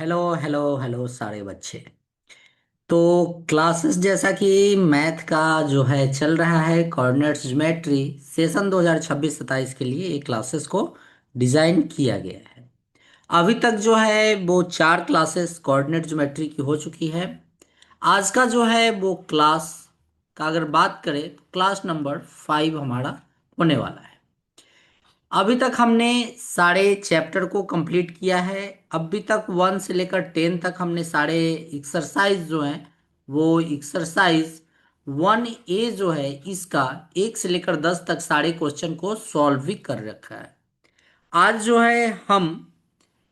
Hello hello hello सारे बच्चे। तो क्लासेस जैसा कि मैथ का जो है चल रहा है कोऑर्डिनेट्स ज्योमेट्री सेशन 2026-27 के लिए ये क्लासेस को डिजाइन किया गया है। अभी तक जो है वो 4 क्लासेस कोऑर्डिनेट ज्योमेट्री की हो चुकी है। आज का जो है वो क्लास का अगर बात करें तो क्लास नंबर 5 हमारा होने वाला है। अभी तक हमने सारे चैप्टर को कंप्लीट किया है। अभी तक 1 से लेकर 10 तक हमने सारे एक्सरसाइज जो हैं वो एक्सरसाइज 1A जो है इसका 1 से लेकर 10 तक सारे क्वेश्चन को सॉल्व भी कर रखा है। आज जो है हम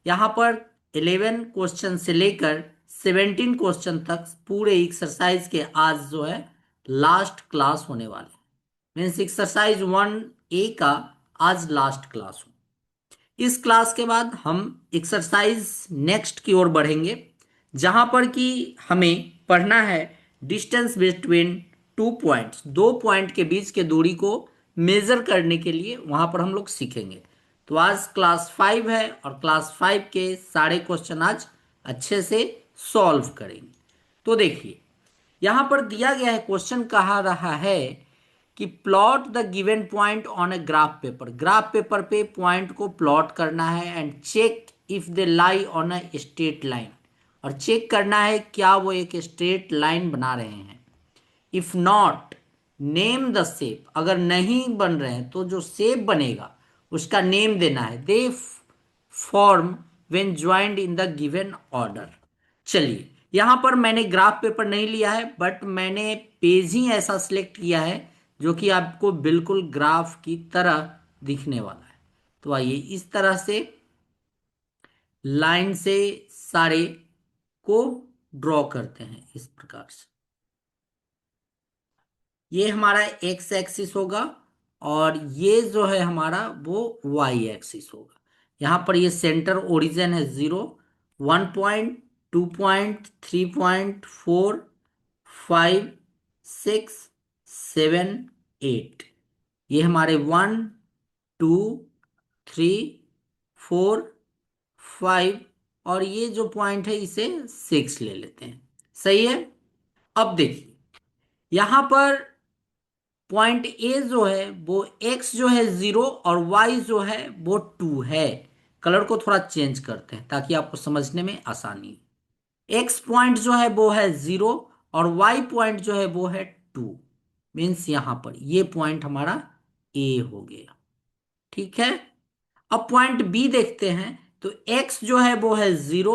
यहाँ पर 11 क्वेश्चन से लेकर 17 क्वेश्चन तक पूरे एक्सरसाइज के आज जो है लास्ट क्लास होने वाले हैं। मीन्स एक्सरसाइज 1A का आज लास्ट क्लास हो। इस क्लास के बाद हम एक्सरसाइज नेक्स्ट की ओर बढ़ेंगे, जहां पर कि हमें पढ़ना है डिस्टेंस बिटवीन 2 पॉइंट्स, 2 पॉइंट के बीच के दूरी को मेजर करने के लिए वहां पर हम लोग सीखेंगे। तो आज क्लास 5 है और क्लास 5 के सारे क्वेश्चन आज अच्छे से सॉल्व करेंगे। तो देखिए, यहां पर दिया गया है क्वेश्चन कहा रहा है कि plot the given point on a graph paper. Graph paper पे पॉइंट को प्लॉट करना है and check if they lie on a straight line, और चेक करना है क्या वो एक स्ट्रेट लाइन बना रहे हैं। If not, name the shape. अगर नहीं बन रहे हैं तो जो शेप बनेगा उसका नेम देना है। They form when joined in the given order. चलिए, यहां पर मैंने ग्राफ पेपर नहीं लिया है, बट मैंने पेज ही ऐसा सिलेक्ट किया है जो कि आपको बिल्कुल ग्राफ की तरह दिखने वाला है। तो आइए इस तरह से लाइन से सारे को ड्रॉ करते हैं इस प्रकार से। ये हमारा एक्स एक्सिस होगा और ये जो है हमारा वो वाई एक्सिस होगा। यहाँ पर ये सेंटर ओरिजिन है 0, 1 पॉइंट, 2 पॉइंट, 3.4, 5, 6, 7, 8। ये हमारे 1, 2, 3, 4, 5, और ये जो पॉइंट है इसे 6 ले लेते हैं। सही है। अब देखिए, यहां पर पॉइंट ए जो है वो एक्स जो है 0 और वाई जो है वो 2 है। कलर को थोड़ा चेंज करते हैं ताकि आपको समझने में आसानी हो। एक्स पॉइंट जो है वो है 0 और वाई पॉइंट जो है वो है 2। मीन्स यहां पर ये पॉइंट हमारा ए हो गया। ठीक है। अब पॉइंट बी देखते हैं। तो एक्स जो है वो है 0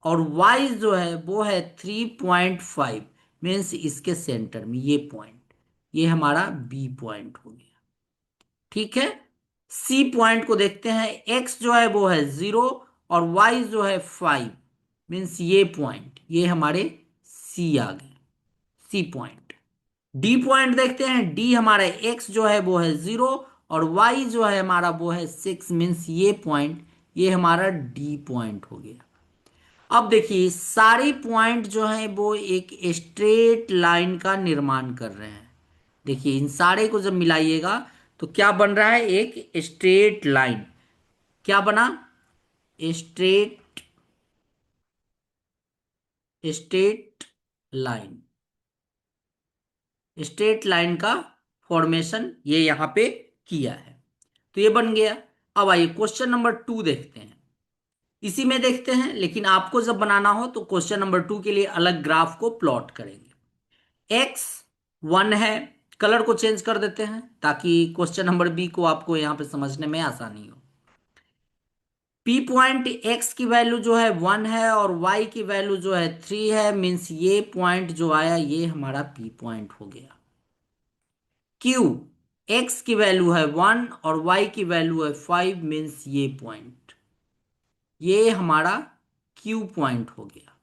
और वाई जो है वो है 3.5। मीन्स इसके सेंटर में ये पॉइंट, ये हमारा बी पॉइंट हो गया। ठीक है। सी पॉइंट को देखते हैं। एक्स जो है वो है 0 और वाई जो है 5। मीन्स ये पॉइंट, ये हमारे सी आ गए, सी पॉइंट। डी पॉइंट देखते हैं। डी हमारा एक्स जो है वो है 0 और वाई जो है हमारा वो है 6। मीन्स ये पॉइंट, ये हमारा डी पॉइंट हो गया। अब देखिए, सारे पॉइंट जो हैं वो एक स्ट्रेट लाइन का निर्माण कर रहे हैं। देखिए, इन सारे को जब मिलाइएगा तो क्या बन रहा है, एक स्ट्रेट लाइन। क्या बना, straight, straight line. Straight line का फॉर्मेशन ये यहां पे किया है। तो ये बन गया। अब आइए क्वेश्चन नंबर 2 देखते हैं। इसी में देखते हैं, लेकिन आपको जब बनाना हो तो क्वेश्चन नंबर 2 के लिए अलग ग्राफ को प्लॉट करेंगे। एक्स 1 है। कलर को चेंज कर देते हैं ताकि क्वेश्चन नंबर बी को आपको यहां पे समझने में आसानी हो। पी पॉइंट एक्स की वैल्यू जो है 1 है और वाई की वैल्यू जो है 3 है। मीन्स ये पॉइंट जो आया ये हमारा पी पॉइंट हो गया। क्यू, एक्स की वैल्यू है 1 और वाई की वैल्यू है 5। मीन्स ये पॉइंट, ये हमारा क्यू पॉइंट हो गया।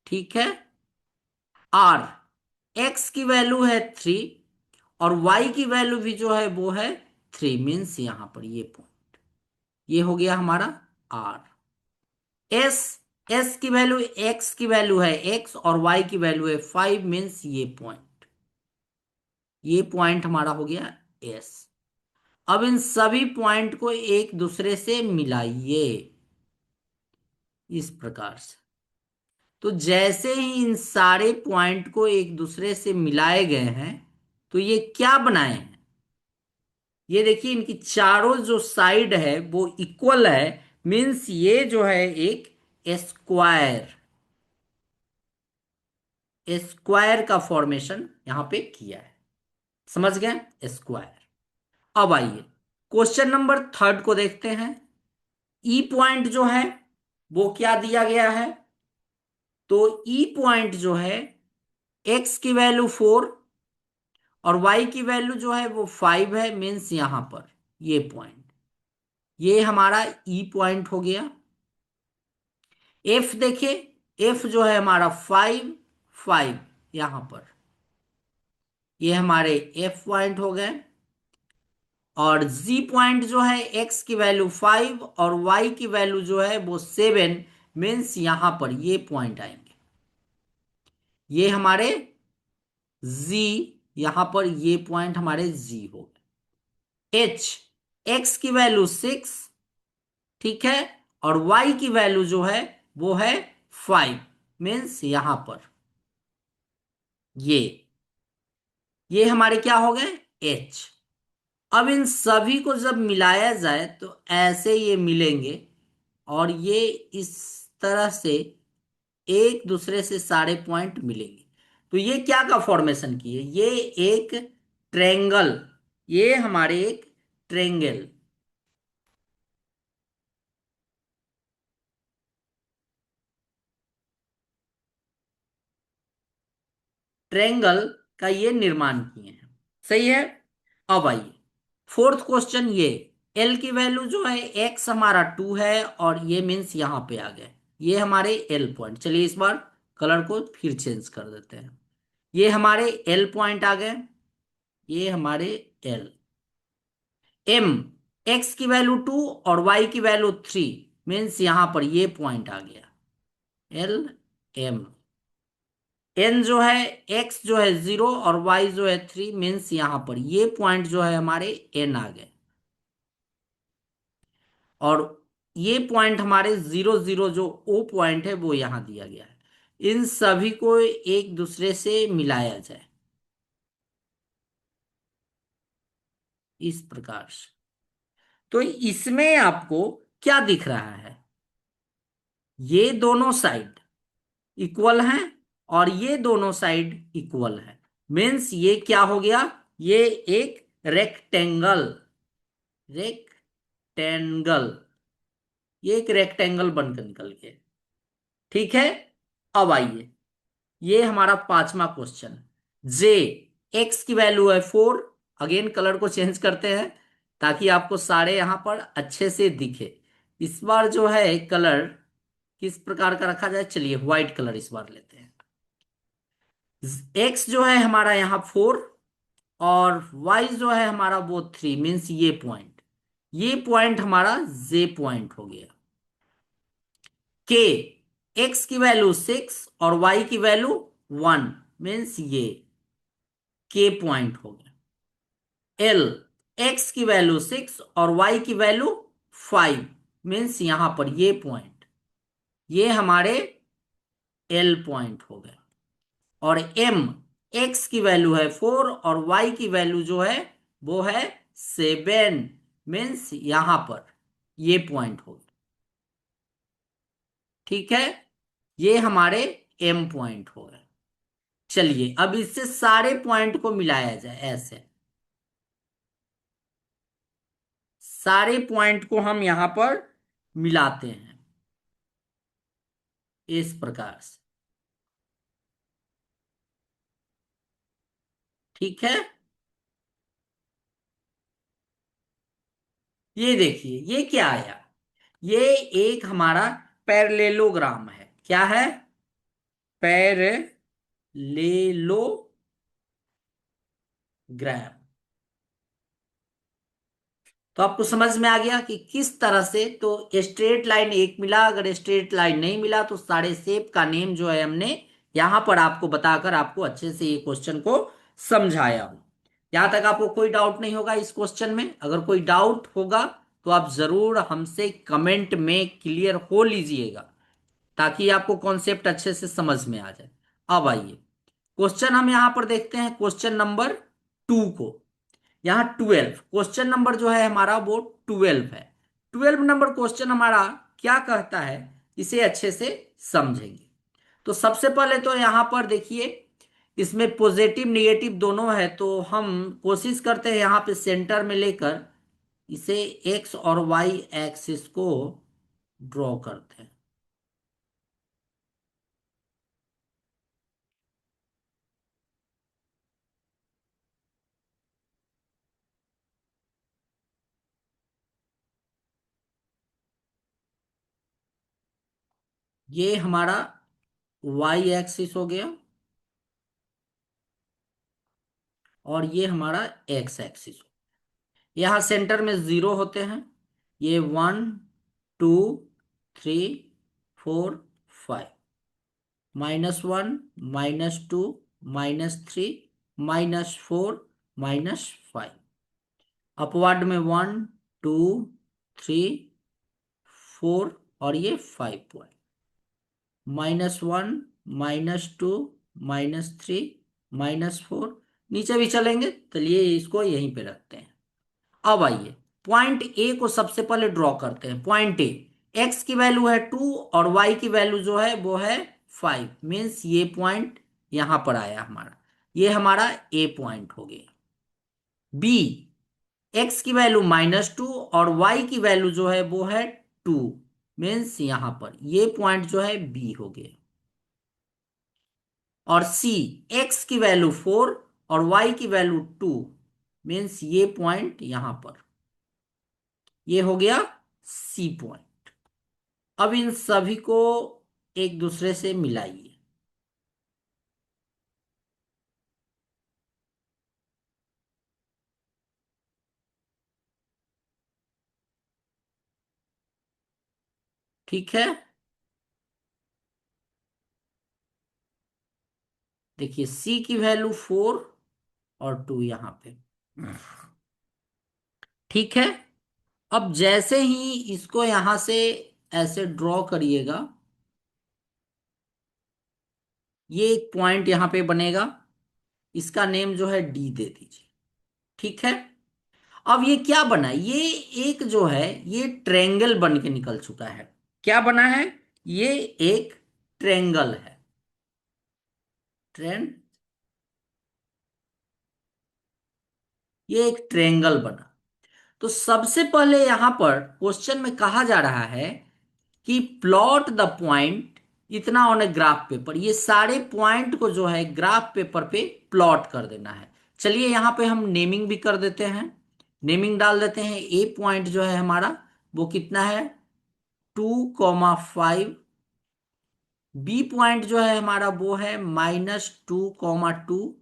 ठीक है। आर, एक्स की वैल्यू है 3 और वाई की वैल्यू भी जो है वो है 3। मीन्स यहां पर ये पॉइंट, ये हो गया हमारा आर। एस, एस की वैल्यू, एक्स की वैल्यू है एक्स और वाई की वैल्यू है 5। मीन्स ये पॉइंट, ये पॉइंट हमारा हो गया एस। अब इन सभी पॉइंट को एक दूसरे से मिलाइए। इस प्रकार से। तो जैसे ही इन सारे पॉइंट को एक दूसरे से मिलाए गए हैं, तो ये क्या बनाए हैं? ये देखिए, इनकी चारों जो साइड है वो इक्वल है। मीन्स ये जो है एक स्क्वायर, स्क्वायर का फॉर्मेशन यहां पे किया है। समझ गए? स्क्वायर। अब आइए क्वेश्चन नंबर थर्ड को देखते हैं। ई पॉइंट जो है वो क्या दिया गया है? तो ई पॉइंट जो है, एक्स की वैल्यू 4 और वाई की वैल्यू जो है वो 5 है। मीन्स यहां पर ये पॉइंट, ये हमारा ई पॉइंट हो गया। एफ देखिए, एफ जो है हमारा 5 5 यहां पर, ये हमारे एफ पॉइंट हो गए। और जी पॉइंट जो है, एक्स की वैल्यू 5 और वाई की वैल्यू जो है वो 7। मीन्स यहां पर ये पॉइंट आएंगे, ये हमारे जी, यहां पर ये पॉइंट हमारे जी हो गए। एच, एक्स की वैल्यू 6, ठीक है, और y की वैल्यू जो है वो है 5। मीन्स यहां पर ये हमारे क्या हो गए? h। अब इन सभी को जब मिलाया जाए तो ऐसे ये मिलेंगे, और ये इस तरह से एक दूसरे से सारे पॉइंट मिलेंगे। तो ये क्या का फॉर्मेशन किए? ये एक ट्रेंगल, ये हमारे एक ट्रेंगल, ट्रेंगल का ये निर्माण किए हैं। सही है। अब आइए फोर्थ क्वेश्चन। ये एल की वैल्यू जो है, एक्स हमारा 2 है और ये मीन्स यहां पे आ गए, ये हमारे एल पॉइंट। चलिए इस बार कलर को फिर चेंज कर देते हैं। ये हमारे एल पॉइंट आ गए, ये हमारे एल। एम, एक्स की वैल्यू 2 और वाई की वैल्यू 3। मीन्स यहां पर ये पॉइंट आ गया, एल एम। एन जो है, एक्स जो है 0 और वाई जो है 3। मीन्स यहां पर ये पॉइंट जो है हमारे एन आ गए। और ये पॉइंट हमारे 0 0 जो ओ पॉइंट है वो यहां दिया गया है। इन सभी को एक दूसरे से मिलाया जाए इस प्रकार से, तो इसमें आपको क्या दिख रहा है? ये दोनों साइड इक्वल हैं और ये दोनों साइड इक्वल है। मीन्स ये क्या हो गया? ये एक रेक्टेंगल, रेक्टेंगल, ये एक रेक्टेंगल बनकर निकल के। ठीक है। अब आइए, ये हमारा पांचवा क्वेश्चन। जे, एक्स की वैल्यू है 4। अगेन कलर को चेंज करते हैं ताकि आपको सारे यहां पर अच्छे से दिखे। इस बार जो है कलर किस प्रकार का रखा जाए? चलिए व्हाइट कलर इस बार लेते हैं। एक्स जो है हमारा यहाँ 4 और वाई जो है हमारा वो 3। मीन्स ये पॉइंट हमारा जे पॉइंट हो गया। के, एक्स की वैल्यू 6 और वाई की वैल्यू 1। मीन्स ये के पॉइंट हो गया। एल, एक्स की वैल्यू 6 और वाई की वैल्यू 5। मीन्स यहां पर ये पॉइंट, ये हमारे एल पॉइंट हो गए। और एम, एक्स की वैल्यू है 4 और वाई की वैल्यू जो है वो है 7। मीन्स यहां पर ये पॉइंट हो गया। ठीक है, ये हमारे एम पॉइंट हो गए। चलिए अब इससे सारे पॉइंट को मिलाया जाए ऐसे, सारे पॉइंट को हम यहां पर मिलाते हैं इस प्रकार से। ठीक है, ये देखिए ये क्या आया? ये एक हमारा पैरेललोग्राम है। क्या है? पैरेललोग्राम। तो आपको समझ में आ गया कि किस तरह से, तो स्ट्रेट लाइन एक मिला, अगर स्ट्रेट लाइन नहीं मिला तो सारे शेप का नेम जो है हमने यहां पर आपको बताकर आपको अच्छे से ये क्वेश्चन को समझाया हूं। यहां तक आपको कोई डाउट नहीं होगा इस क्वेश्चन में? अगर कोई डाउट होगा तो आप जरूर हमसे कमेंट में क्लियर हो लीजिएगा। ताकि आपको कॉन्सेप्ट अच्छे से समझ में आ जाए। अब आइए, क्वेश्चन हम यहां पर देखते हैं, क्वेश्चन नंबर 2 को। यहाँ 12 क्वेश्चन नंबर जो है हमारा वो 12 है। 12 नंबर क्वेश्चन हमारा क्या कहता है, इसे अच्छे से समझेंगे। तो सबसे पहले तो यहाँ पर देखिए, इसमें पॉजिटिव निगेटिव दोनों है, तो हम कोशिश करते हैं यहाँ पे सेंटर में लेकर इसे एक्स और वाई एक्सिस को ड्रॉ करते हैं। ये हमारा वाई एक्सिस हो गया, और ये हमारा एक्स एक्सिस। यहाँ सेंटर में जीरो होते हैं, ये 1 2 3 4 5, -1 -2 -3 -4 -5, अपवर्ड में 1 2 3 4, और ये 5 पॉइंट, -1 -2 -3 -4। नीचे भी चलेंगे, चलिए इसको यहीं पे रखते हैं। अब आइए, पॉइंट ए को सबसे पहले ड्रॉ करते हैं। पॉइंट ए, एक्स की वैल्यू है 2 और वाई की वैल्यू जो है वो है 5, मीन्स ये पॉइंट यहां पर आया हमारा, ये हमारा ए पॉइंट हो गया। बी, एक्स की वैल्यू -2 और वाई की वैल्यू जो है वो है 2, मीन्स यहां पर ये पॉइंट जो है बी हो गया। और सी, एक्स की वैल्यू 4 और वाई की वैल्यू 2, मीन्स ये पॉइंट यहां पर, ये हो गया सी पॉइंट। अब इन सभी को एक दूसरे से मिलाइए। ठीक है, देखिए सी की वैल्यू 4 और 2 यहां पे। ठीक है, अब जैसे ही इसको यहां से ऐसे ड्रॉ करिएगा, ये एक पॉइंट यहां पे बनेगा, इसका नेम जो है डी दे दीजिए। ठीक है, अब ये क्या बना, ये एक जो है ये ट्रेंगल बन के निकल चुका है। क्या बना है, ये एक ट्रेंगल है। ट्रेंड, ये एक ट्रेंगल बना। तो सबसे पहले यहां पर क्वेश्चन में कहा जा रहा है कि प्लॉट द पॉइंट इतना ऑन ए ग्राफ पेपर, ये सारे पॉइंट को जो है ग्राफ पेपर पे प्लॉट कर देना है। चलिए यहां पे हम नेमिंग भी कर देते हैं, नेमिंग डाल देते हैं। ए पॉइंट जो है हमारा वो कितना है, 2,5। बी पॉइंट जो है हमारा वो है -2,2,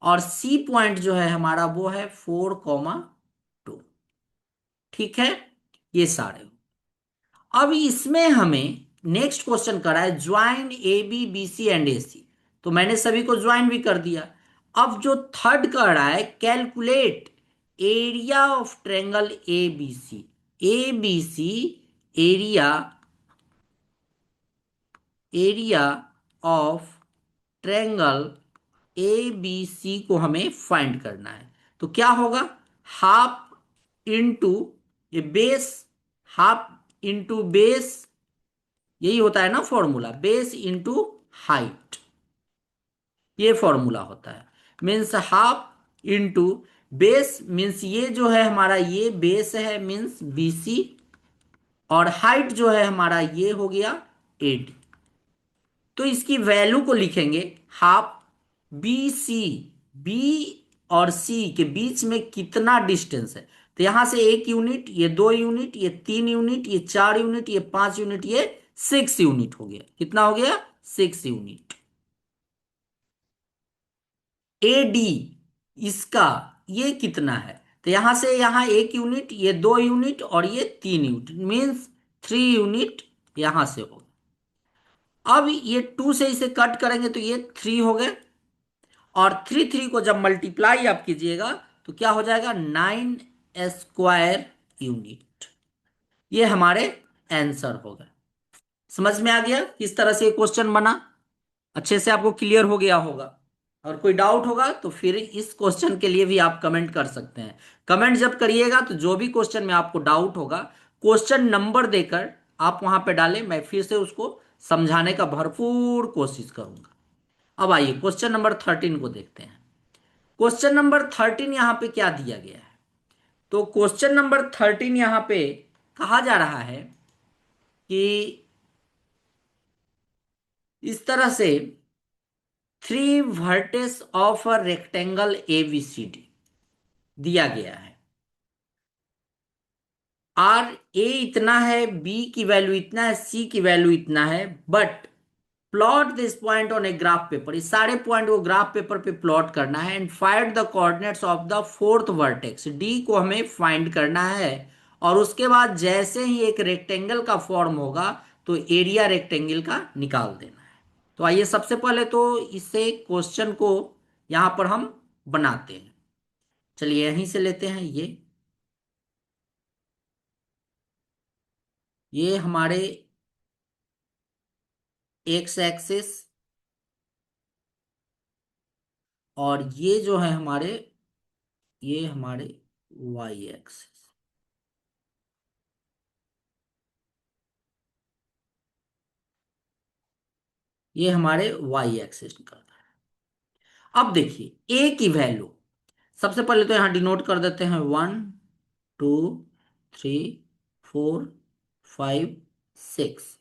और सी पॉइंट जो है हमारा वो है 4,2। ठीक है, ये सारे। अब इसमें हमें नेक्स्ट क्वेश्चन करा है, join A B B C and A C. तो मैंने सभी को ज्वाइन भी कर दिया। अब जो थर्ड कर रहा है, calculate area of triangle A B C. A B C area, area of triangle A B C को हमें फाइंड करना है। तो क्या होगा, हाफ इंटू ये बेस, हाफ इंटू बेस, यही होता है ना फॉर्मूला, बेस इंटू हाइट, ये फॉर्मूला होता है। Means half into base, means ये जो है हमारा ये बेस है, मीन्स बीसी, और हाइट जो है हमारा ये हो गया 80। तो इसकी वैल्यू को लिखेंगे हाफ बी सी। बी और सी के बीच में कितना डिस्टेंस है, तो यहां से 1 यूनिट, ये 2 यूनिट, ये 3 यूनिट, ये 4 यूनिट, ये 5 यूनिट, ये 6 यूनिट हो गया। कितना हो गया, 6 यूनिट। ए डी इसका ये कितना है, तो यहां से यहां 1 यूनिट, ये 2 यूनिट, और ये 3 यूनिट, मीन्स 3 यूनिट यहां से होगा। अब ये 2 से इसे कट करेंगे तो ये 3 हो गए, और 3 को जब मल्टीप्लाई आप कीजिएगा तो क्या हो जाएगा, 9 स्क्वायर यूनिट। ये हमारे आंसर हो गए। समझ में आ गया किस तरह से क्वेश्चन बना? अच्छे से आपको क्लियर हो गया होगा। और कोई डाउट होगा तो फिर इस क्वेश्चन के लिए भी आप कमेंट कर सकते हैं। कमेंट जब करिएगा तो जो भी क्वेश्चन में आपको डाउट होगा, क्वेश्चन नंबर देकर आप वहां पे डालें, मैं फिर से उसको समझाने का भरपूर कोशिश करूंगा। अब आइए क्वेश्चन नंबर 13 को देखते हैं। क्वेश्चन नंबर 13 यहां पे क्या दिया गया है? तो क्वेश्चन नंबर 13 यहां पे कहा जा रहा है कि इस तरह से three vertex of a rectangle ABCD दिया गया है। आर ए इतना है, बी की वैल्यू इतना है, सी की वैल्यू इतना है, but plot this point on a graph paper. इस सारे पॉइंट को ग्राफ पेपर पे प्लॉट करना है and find the coordinates of the fourth vertex. D को हमें फाइंड करना है। और उसके बाद जैसे ही एक रेक्टेंगल का फॉर्म होगा तो एरिया रेक्टेंगल का निकाल देना है। तो आइए सबसे पहले तो इससे क्वेश्चन को यहां पर हम बनाते हैं। चलिए यहीं से लेते हैं। ये हमारे एक्स एक्सिस, और ये जो है हमारे, ये हमारे वाई एक्सिस। ये हमारे वाई एक्सिस निकलता है। अब देखिए ए की वैल्यू सबसे पहले तो यहां डिनोट कर देते हैं। 1 2 3 4 5 6,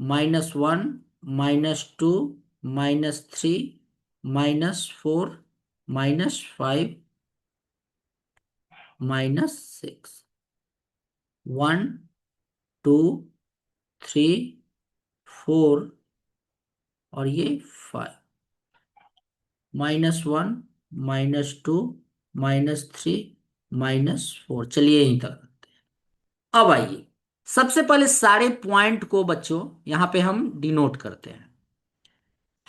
-1, -2, -3, -4, -5, -6। 1 2 3 4 और ये 5। -1, -2, -3, -4। चलिए यहीं तक। अब आइए सबसे पहले सारे पॉइंट को बच्चों यहां पे हम डिनोट करते हैं।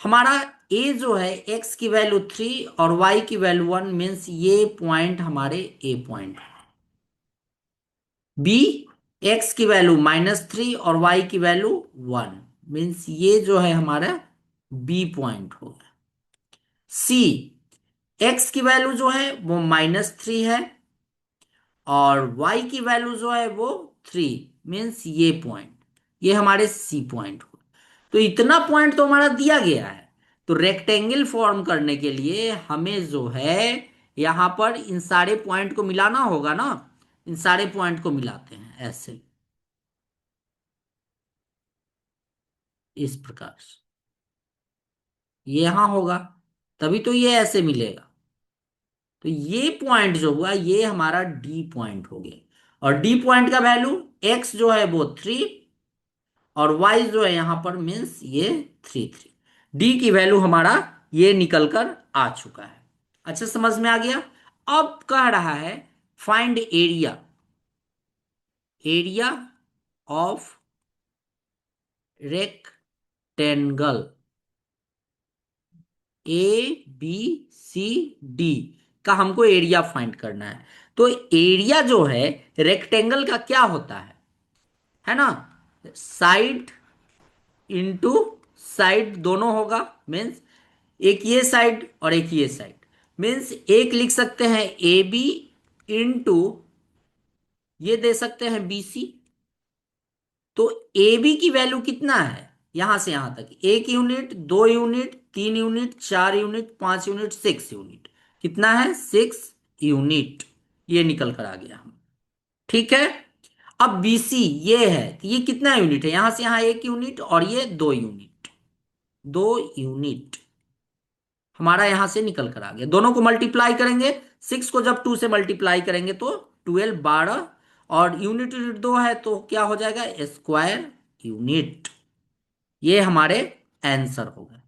हमारा ए जो है, एक्स की वैल्यू 3 और वाई की वैल्यू 1, मीन्स ये पॉइंट हमारे ए पॉइंट। बी, एक्स की वैल्यू -3 और वाई की वैल्यू 1, मीन्स ये जो है हमारा बी पॉइंट होगा। सी, एक्स की वैल्यू जो है वो -3 है और y की वैल्यू जो है वो 3, मीन्स ये पॉइंट, ये हमारे सी पॉइंट हो। तो इतना पॉइंट तो हमारा दिया गया है। तो रेक्टेंगल फॉर्म करने के लिए हमें जो है यहां पर इन सारे पॉइंट को मिलाना होगा ना। इन सारे पॉइंट को मिलाते हैं ऐसे, इस प्रकार से ये यहां होगा, तभी तो ये ऐसे मिलेगा। तो ये पॉइंट जो हुआ ये हमारा डी पॉइंट हो गया। और डी पॉइंट का वैल्यू एक्स जो है वो 3 और y जो है यहां पर मीन्स ये 3 3। डी की वैल्यू हमारा ये निकल कर आ चुका है। अच्छा समझ में आ गया। अब कह रहा है find area, area of rectangle ABCD का हमको एरिया फाइंड करना है। तो एरिया जो है रेक्टेंगल का क्या होता है ना, साइड इंटू साइड दोनों होगा। मीन्स एक ये साइड और एक ये साइड, मीन्स एक लिख सकते हैं AB इंटू ये दे सकते हैं BC। तो AB की वैल्यू कितना है यहां से यहां तक, 1 unit, 2 unit, 3 unit, 4 unit, 5 unit, 6 unit. कितना है? 6 यूनिट। ये निकल कर आ गया हम। ठीक है। अब BC ये है कि ये कितना यूनिट है, यहां से यहां 1 यूनिट और ये 2 यूनिट। 2 यूनिट हमारा यहां से निकल कर आ गया। दोनों को मल्टीप्लाई करेंगे, 6 को जब 2 से मल्टीप्लाई करेंगे तो 12, 12। और यूनिट यूनिट 2 है तो क्या हो जाएगा? Square unit. ये हमारे आंसर हो गए।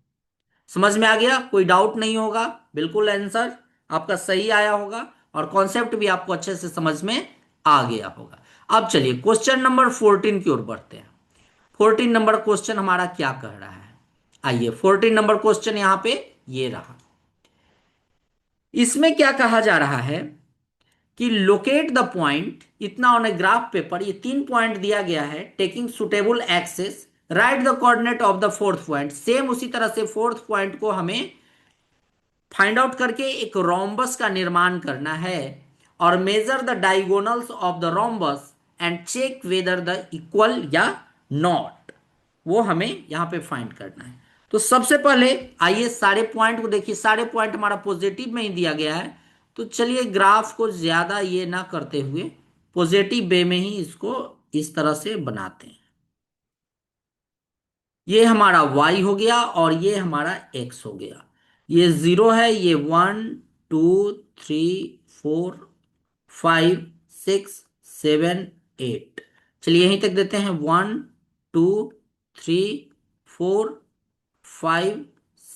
समझ में आ गया? कोई डाउट नहीं होगा, बिल्कुल आंसर आपका सही आया होगा और कॉन्सेप्ट भी आपको अच्छे से समझ में आ गया होगा। अब चलिए क्वेश्चन नंबर 14 की ओर बढ़ते हैं। 14 नंबर क्वेश्चन हमारा क्या कह रहा है? आइए 14 नंबर क्वेश्चन यहां पे ये रहा। इसमें क्या कहा जा रहा है कि लोकेट द पॉइंट इतना ऑन ए ग्राफ पेपर, ये 3 पॉइंट दिया गया है, taking suitable axes, right the coordinate of the fourth point. Same उसी तरह से फोर्थ पॉइंट को हमें फाइंड आउट करके एक रोम्बस का निर्माण करना है, और measure the diagonals of the rhombus and check whether the equal या नॉट, वो हमें यहां पे फाइंड करना है। तो सबसे पहले आइए सारे पॉइंट को देखिए, सारे पॉइंट हमारा पॉजिटिव में ही दिया गया है। तो चलिए ग्राफ को ज्यादा ये ना करते हुए पॉजिटिव वे में ही इसको इस तरह से बनाते हैं। ये हमारा y हो गया और ये हमारा x हो गया। ये 0 है, ये 1 2 3 4 5 6 7 8। चलिए यहीं तक देते हैं, 1 2 3 4 5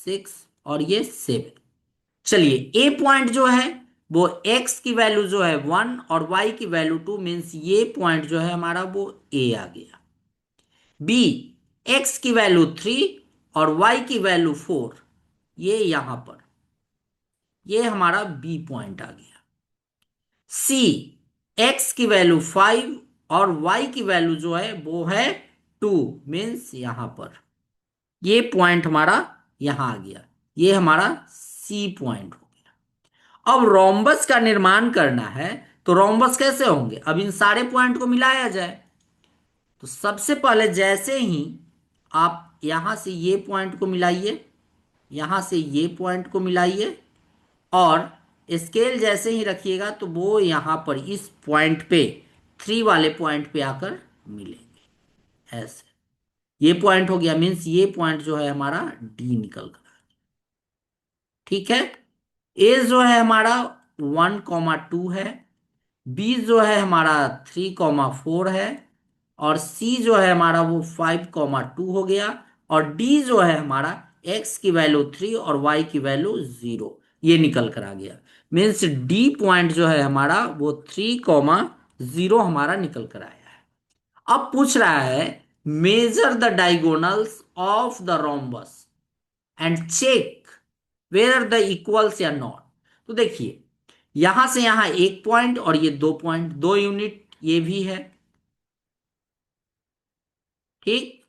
6 और ये 7। चलिए ए पॉइंट जो है वो x की वैल्यू जो है 1 और y की वैल्यू 2, मीन्स ये पॉइंट जो है हमारा वो a आ गया। बी, एक्स की वैल्यू 3 और वाई की वैल्यू 4, ये यहां पर, ये हमारा बी पॉइंट आ गया। सी, एक्स की वैल्यू 5 और वाई की वैल्यू जो है वो है 2, मीन्स यहां पर ये पॉइंट हमारा यहां आ गया, ये हमारा सी पॉइंट हो गया। अब रोम्बस का निर्माण करना है, तो रोम्बस कैसे होंगे, अब इन सारे पॉइंट को मिलाया जाए। तो सबसे पहले जैसे ही आप यहां से ये पॉइंट को मिलाइए, यहां से ये पॉइंट को मिलाइए, और स्केल जैसे ही रखिएगा तो वो यहां पर इस पॉइंट पे, 3 वाले पॉइंट पे आकर मिलेंगे, ऐसे। ये पॉइंट हो गया, मीन्स ये पॉइंट जो है हमारा डी निकल कर, ठीक है। ए जो है हमारा 1 2 है, बी जो है हमारा 3 4 है, और सी जो है हमारा वो 5 2 हो गया, और डी जो है हमारा एक्स की वैल्यू 3 और वाई की वैल्यू 0, ये निकल कर आ गया। मीन्स डी पॉइंट जो है हमारा वो 3 0 हमारा निकल कर आया है। अब पूछ रहा है measure the diagonals of the rhombus and check where the equals या नॉट। तो देखिए यहां से यहां 1 पॉइंट और ये 2 पॉइंट, 2 यूनिट ये भी है, ठीक।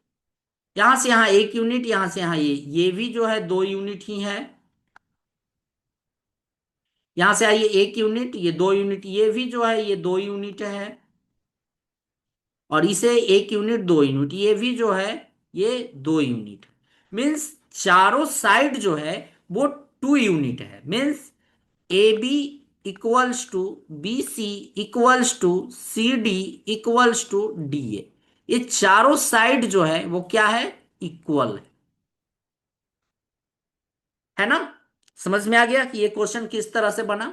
यहां से यहां 1 यूनिट, यहां से यहां ये भी जो है 2 यूनिट ही है। यहां से आइए 1 यूनिट, ये 2 यूनिट, ये भी जो है ये 2 यूनिट है, और इसे 1 यूनिट 2 यूनिट, ये भी जो है ये 2 यूनिट। मीन्स चारों साइड जो है वो 2 यूनिट है। Means A B equals to B C equals to C D equals to D A. ये चारों साइड जो है वो क्या है, इक्वल है ना। समझ में आ गया कि ये क्वेश्चन किस तरह से बना।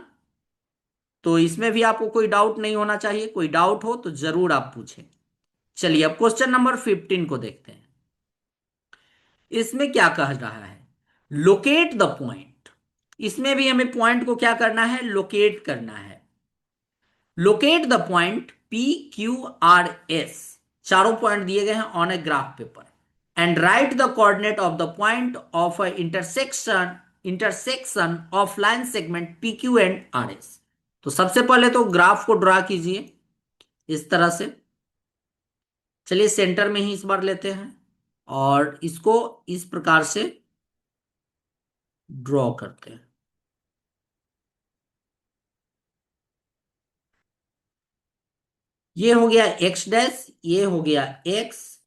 तो इसमें भी आपको कोई डाउट नहीं होना चाहिए, कोई डाउट हो तो जरूर आप पूछें। चलिए अब क्वेश्चन नंबर 15 को देखते हैं। इसमें क्या कह रहा है, लोकेट द पॉइंट। इसमें भी हमें पॉइंट को क्या करना है, लोकेट करना है। Locate the point P Q R S, चारों पॉइंट दिए गए हैं on a graph paper, and right the coordinate of the point of a intersection of line segment P Q and R S. तो सबसे पहले तो ग्राफ को draw कीजिए इस तरह से। चलिए सेंटर में ही इस बार लेते हैं और इसको इस प्रकार से ड्रॉ करते हैं। ये हो गया एक्स डैश, ये हो गया एक्स,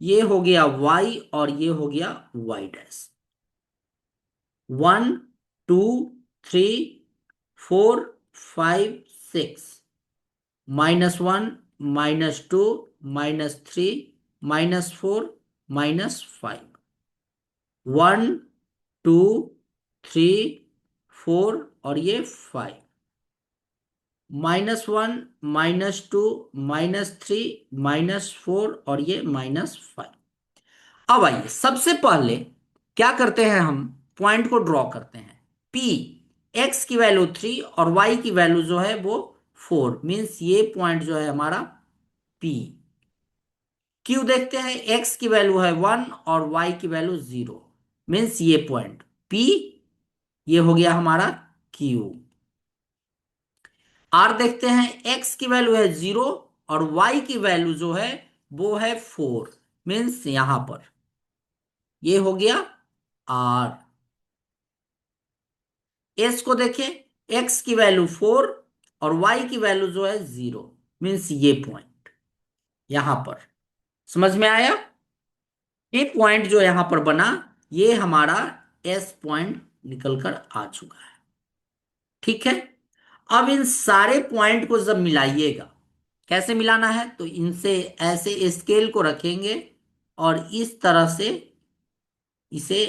ये हो गया वाई, और ये हो गया वाई डैश। 1 2 3 4 5 6, -1 -2 -3 -4 -5, 1 2 3 4 और ये 5, -1 -2 -3 -4 और ये -5। अब आइए सबसे पहले क्या करते हैं, हम पॉइंट को ड्रॉ करते हैं। P, एक्स की वैल्यू 3 और y की वैल्यू जो है वो 4, मीन्स ये पॉइंट जो है हमारा P। Q देखते हैं, x की वैल्यू है 1 और y की वैल्यू 0, मीन्स ये पॉइंट P, ये हो गया हमारा Q। आर देखते हैं, एक्स की वैल्यू है 0 और वाई की वैल्यू जो है वो है 4। मीन्स यहां पर ये हो गया आर। एस को देखें, एक्स की वैल्यू 4 और वाई की वैल्यू जो है 0। मीन्स ये पॉइंट यहां पर, समझ में आया? ये पॉइंट जो यहां पर बना, ये हमारा एस पॉइंट निकल कर आ चुका है। ठीक है। अब इन सारे पॉइंट को जब मिलाइएगा, कैसे मिलाना है, तो इनसे ऐसे स्केल को रखेंगे और इस तरह से इसे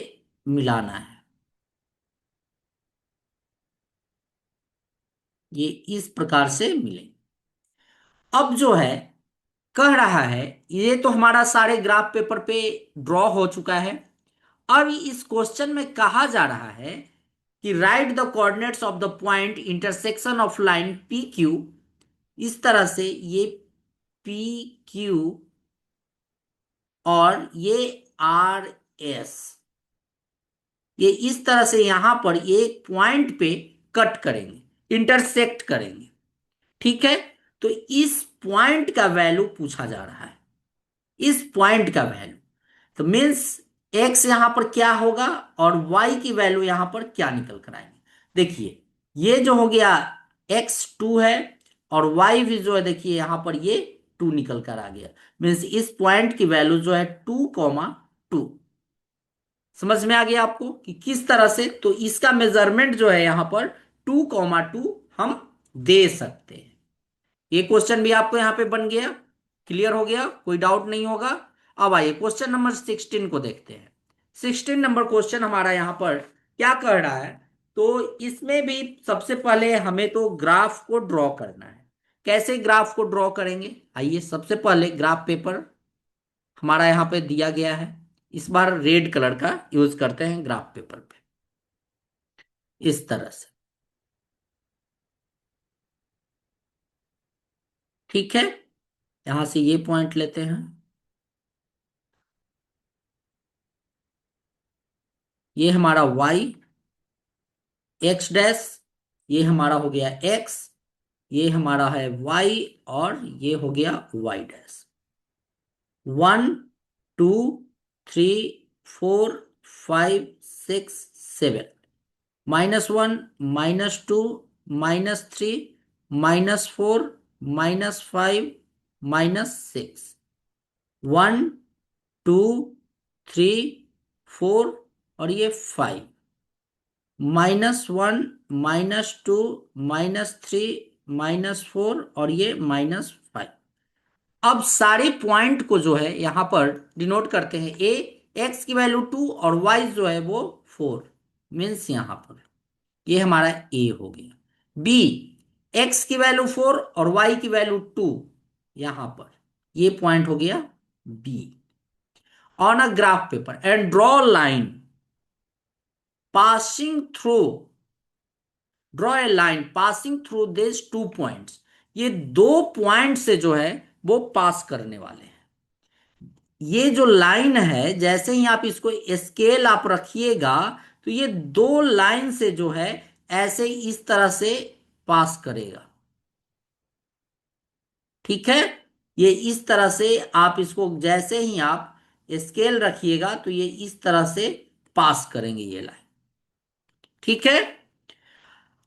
मिलाना है। ये इस प्रकार से मिले। अब जो है कह रहा है, ये तो हमारा सारे ग्राफ पेपर पे ड्रॉ हो चुका है। अब इस क्वेश्चन में कहा जा रहा है कि right the coordinates of the point intersection of line P Q. इस तरह से ये पी क्यू और ये आर एस, ये इस तरह से यहां पर एक पॉइंट पे कट करेंगे, इंटरसेक्ट करेंगे। ठीक है। तो इस पॉइंट का वैल्यू पूछा जा रहा है, इस पॉइंट का वैल्यू। तो मीन्स एक्स यहां पर क्या होगा और वाई की वैल्यू यहां पर क्या निकल कर आएंगे। देखिए, ये जो हो गया x2 है और y भी जो है, देखिए यहां पर ये 2 निकल कर आ गया। मीन्स इस पॉइंट की वैल्यू जो है 2,2। समझ में आ गया आपको कि किस तरह से? तो इसका मेजरमेंट जो है यहां पर 2,2 हम दे सकते हैं। ये क्वेश्चन भी आपको यहां पे बन गया, क्लियर हो गया, कोई डाउट नहीं होगा। अब आइए क्वेश्चन नंबर 16 को देखते हैं। 16 नंबर क्वेश्चन हमारा यहां पर क्या कर रहा है, तो इसमें भी सबसे पहले हमें तो ग्राफ को ड्रॉ करना है। कैसे ग्राफ को ड्रॉ करेंगे, आइए सबसे पहले ग्राफ पेपर हमारा यहां पे दिया गया है। इस बार रेड कलर का यूज करते हैं ग्राफ पेपर पे, इस तरह से। ठीक है। यहां से ये पॉइंट लेते हैं, ये हमारा y, एक्स डैश, ये हमारा हो गया x, ये हमारा है y, और ये हो गया y डैश। 1 2 3 4 5 6 7, -1 -2 -3 -4 -5 -6, 1 2 3 4 और ये 5, -1 -2 -3 -4 और ये -5। अब सारे पॉइंट को जो है यहां पर डिनोट करते हैं। ए, एक्स की वैल्यू 2 और वाई जो है वो 4। मीन्स यहां पर ये हमारा ए हो गया। बी, एक्स की वैल्यू 4 और वाई की वैल्यू 2, यहां पर ये पॉइंट हो गया B. On a graph paper and draw line passing through, draw a line passing through this 2 points. ये 2 पॉइंट से जो है वो पास करने वाले हैं। ये जो लाइन है, जैसे ही आप इसको स्केल आप रखिएगा, तो ये 2 लाइन से जो है ऐसे इस तरह से पास करेगा। ठीक है। ये इस तरह से आप इसको जैसे ही आप स्केल रखिएगा, तो ये इस तरह से पास करेंगे ये लाइन। ठीक है।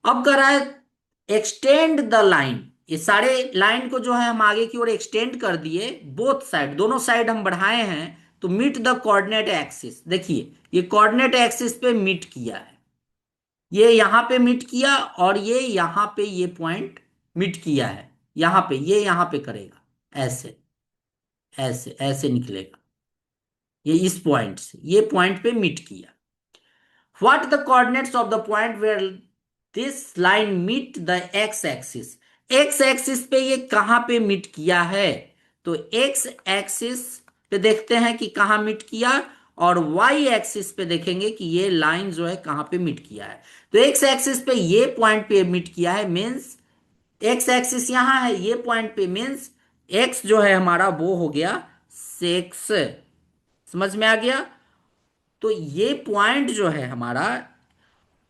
अब कह रहा है एक्सटेंड द लाइन। ये सारे लाइन को जो है हम आगे की ओर एक्सटेंड कर दिए, बोथ साइड, दोनों साइड हम बढ़ाए हैं। तो मीट द कोऑर्डिनेट एक्सिस, देखिए ये कोऑर्डिनेट एक्सिस पे मीट किया है, ये यहां पे मीट किया और ये यहां पे ये पॉइंट मीट किया है। यहां पे ये यहां पे करेगा, ऐसे ऐसे ऐसे निकलेगा, ये इस पॉइंट से ये पॉइंट पे मीट किया। What the coordinates of the point where this line meet the x axis? x axis पे ये कहां पे मीट किया है? तो x axis पे देखते हैं कि कहां मीट किया, और y एक्सिस पे देखेंगे कि ये लाइन जो है कहां पे मीट किया है। तो x एक्सिस पे ये पॉइंट पे मीट किया है, मीन्स x एक्सिस यहां है, ये पॉइंट पे, मीन्स x जो है हमारा वो हो गया 6। समझ में आ गया? तो ये पॉइंट जो है हमारा,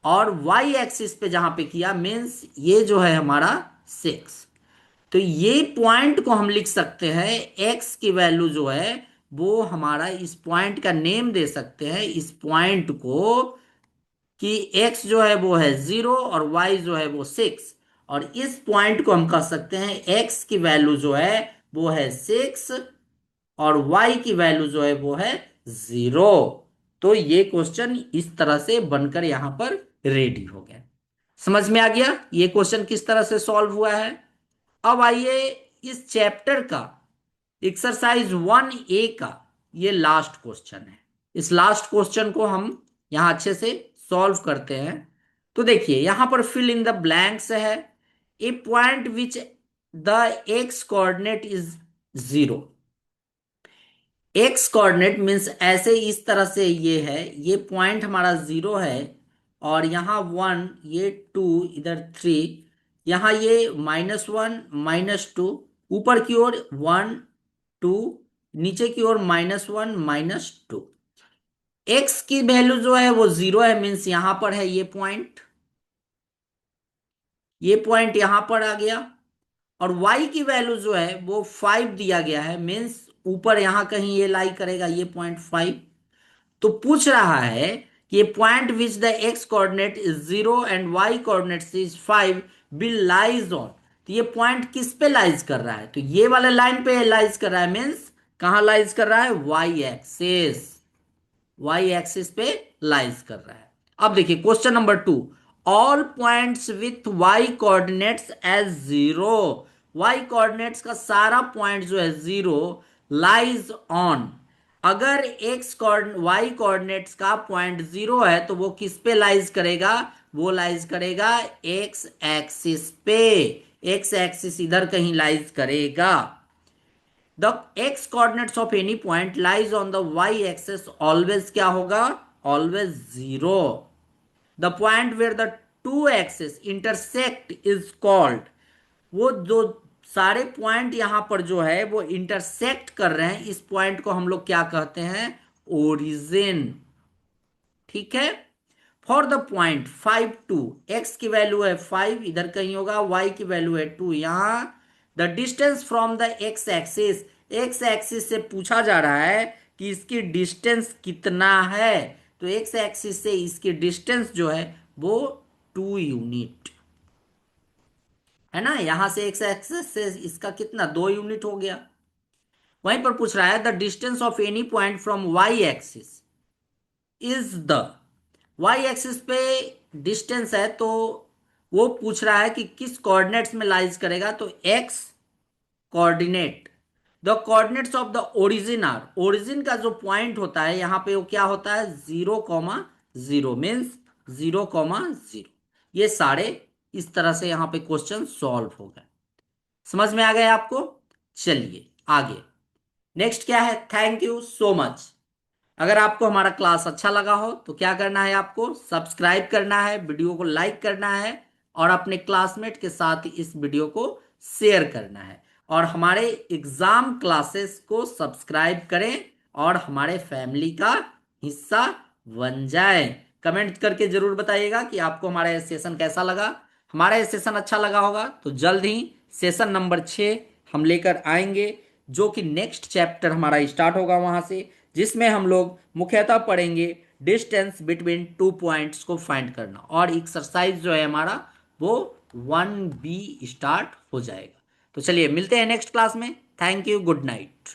और y एक्सिस पे जहां पे किया, मीन्स ये जो है हमारा 6। तो ये पॉइंट को हम लिख सकते हैं, एक्स की वैल्यू जो है वो हमारा, इस पॉइंट का नेम दे सकते हैं इस पॉइंट को, कि एक्स जो है वो है 0 और वाई जो है वो 6। और इस पॉइंट को हम कह सकते हैं एक्स की वैल्यू जो है वो है 6 और वाई की वैल्यू जो है वो है 0। तो ये क्वेश्चन इस तरह से बनकर यहां पर रेडी हो गया। समझ में आ गया ये क्वेश्चन किस तरह से सॉल्व हुआ है। अब आइए इस चैप्टर का एक्सरसाइज 1A का ये लास्ट क्वेश्चन है। इस लास्ट क्वेश्चन को हम यहां अच्छे से सॉल्व करते हैं। तो देखिए यहां पर फिल इन द ब्लैंक्स है। A point which the x coordinate is 0। X coordinate means ऐसे इस तरह से ये है, ये पॉइंट हमारा 0 है और यहाँ 1, ये 2, इधर 3, यहाँ ये -1 -2, ऊपर की ओर 1 2, नीचे की ओर -1 -2। एक्स की वैल्यू जो है वो 0 है, मीन्स यहां पर है ये पॉइंट यहां पर आ गया। और y की वैल्यू जो है वो 5 दिया गया है, मीन्स ऊपर यहां कहीं ये लाई करेगा, ये पॉइंट 5। तो पूछ रहा है कि ये point which the x coordinate is 0 and y coordinate is 5 will lies on. तो ये पॉइंट किस पे लाइज कर रहा है, तो ये वाले लाइन पे लाइज कर रहा है, मीन्स कहां लाइज कर रहा है, y एक्सिस, वाई एक्सिस पे लाइज कर रहा है। अब देखिए question number 2, all points with Y coordinates as 0। Y coordinates का सारा पॉइंट जो है 0 लाइज ऑन। अगर एक्स वाई कोऑर्डिनेट्स का पॉइंट 0 है तो वो किस पे लाइज करेगा, वो लाइज करेगा एक्स एक्सिस पे। एक्स एक्सिस इधर कहीं लाइज करेगा। The X coordinates of any point lies on the Y axes always क्या होगा, always 0। The point where the two axes intersect is called. वो जो सारे पॉइंट यहां पर जो है वो इंटरसेक्ट कर रहे हैं, इस पॉइंट को हम लोग क्या कहते हैं, ओरिजिन। ठीक है। फॉर द पॉइंट 5 2, एक्स की वैल्यू है 5, इधर कहीं होगा, वाई की वैल्यू है 2 यहां। The distance from the x axis, x axis से पूछा जा रहा है कि इसकी डिस्टेंस कितना है। तो एक्स एक्सिस से इसकी डिस्टेंस जो है वो 2 यूनिट है ना। यहां से एक्स एक्सिस से इसका कितना, 2 यूनिट हो गया। वहीं पर पूछ रहा है the distance of any point from Y axis is the, Y axis पे डिस्टेंस है तो वो पूछ रहा है कि किस कोऑर्डिनेट्स में लाइज करेगा, तो X coordinate. The coordinates of the origin are, origin का जो पॉइंट होता है यहां पे वो क्या होता है, 0,0 मीन्स 0,0। ये सारे इस तरह से यहां पे क्वेश्चन सॉल्व हो गए। समझ में आ गए आपको। चलिए आगे, नेक्स्ट क्या है, थैंक यू सो मच। अगर आपको हमारा क्लास अच्छा लगा हो तो क्या करना है, आपको सब्सक्राइब करना है, वीडियो को लाइक करना है और अपने क्लासमेट के साथ इस वीडियो को शेयर करना है। और हमारे एग्जाम क्लासेस को सब्सक्राइब करें और हमारे फैमिली का हिस्सा बन जाए। कमेंट करके जरूर बताइएगा कि आपको हमारा ये सेशन कैसा लगा। हमारा ये सेशन अच्छा लगा होगा तो जल्द ही सेशन नंबर 6 हम लेकर आएंगे, जो कि नेक्स्ट चैप्टर हमारा स्टार्ट होगा वहां से, जिसमें हम लोग मुख्यतः पढ़ेंगे डिस्टेंस बिटवीन टू पॉइंट्स को फाइंड करना। और एक्सरसाइज जो है हमारा वो 1B स्टार्ट हो जाएगा। तो चलिए मिलते हैं नेक्स्ट क्लास में। Thank you, good night.